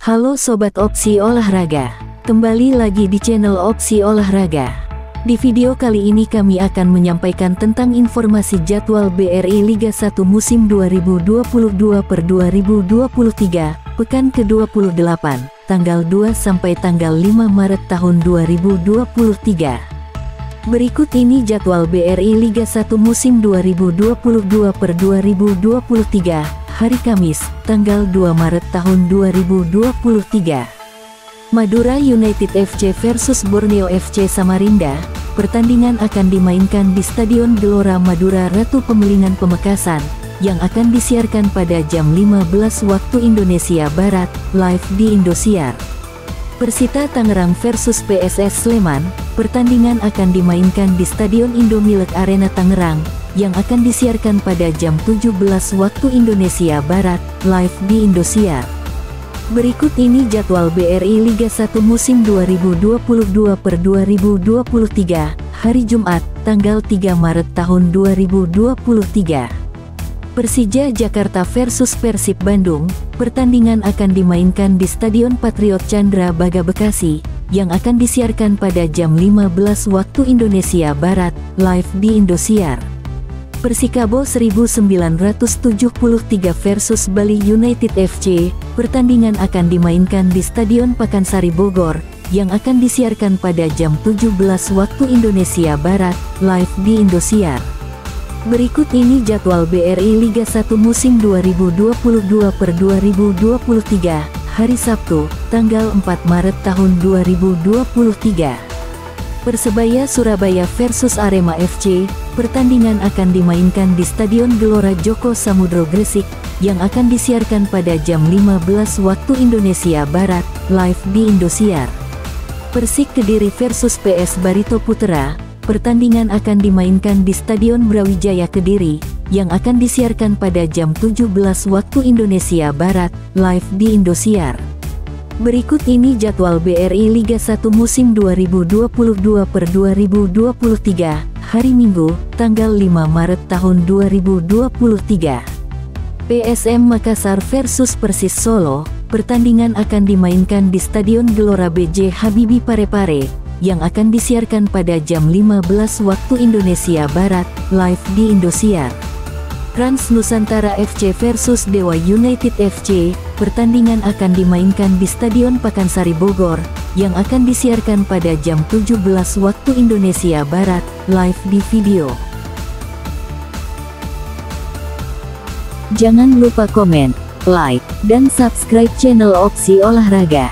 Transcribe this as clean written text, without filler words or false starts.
Halo Sobat Opsi Olahraga, kembali lagi di channel Opsi Olahraga. Di video kali ini kami akan menyampaikan tentang informasi jadwal BRI Liga 1 musim 2022/2023, pekan ke-28, tanggal 2 sampai tanggal 5 Maret tahun 2023. Berikut ini jadwal BRI Liga 1 musim 2022/2023, hari Kamis, tanggal 2 Maret tahun 2023. Madura United FC versus Borneo FC Samarinda. Pertandingan akan dimainkan di Stadion Gelora Madura Ratu Pemelingan Pemekasan, yang akan disiarkan pada jam 15 waktu Indonesia Barat, live di Indosiar. Persita Tangerang versus PSS Sleman. Pertandingan akan dimainkan di Stadion Indomilek Arena Tangerang, yang akan disiarkan pada jam 17 waktu Indonesia Barat, live di Indosiar. Berikut ini jadwal BRI Liga 1 musim 2022/2023, hari Jumat, tanggal 3 Maret tahun 2023. Persija Jakarta versus Persib Bandung. Pertandingan akan dimainkan di Stadion Patriot Candrabaga Bekasi, yang akan disiarkan pada jam 15 waktu Indonesia Barat, live di Indosiar. Persikabo 1973 versus Bali United FC. Pertandingan akan dimainkan di Stadion Pakansari Bogor, yang akan disiarkan pada jam 17 waktu Indonesia Barat, live di Indosiar. Berikut ini jadwal BRI Liga 1 musim 2022/2023, hari Sabtu, tanggal 4 Maret tahun 2023. Persebaya Surabaya versus Arema FC. Pertandingan akan dimainkan di Stadion Gelora Joko Samudro Gresik, yang akan disiarkan pada jam 15 waktu Indonesia Barat, live di Indosiar. Persik Kediri versus PS Barito Putra. Pertandingan akan dimainkan di Stadion Brawijaya Kediri, yang akan disiarkan pada jam 17 waktu Indonesia Barat, live di Indosiar. Berikut ini jadwal BRI Liga 1 musim 2022/2023, hari Minggu, tanggal 5 Maret tahun 2023. PSM Makassar versus Persis Solo. Pertandingan akan dimainkan di Stadion Gelora B.J. Habibie Parepare, yang akan disiarkan pada jam 15 waktu Indonesia Barat, live di Indosiar. Trans Nusantara FC versus Dewa United FC. Pertandingan akan dimainkan di Stadion Pakansari Bogor, yang akan disiarkan pada jam 17 waktu Indonesia Barat, live di video. Jangan lupa komen, like, dan subscribe channel Opsi Olahraga.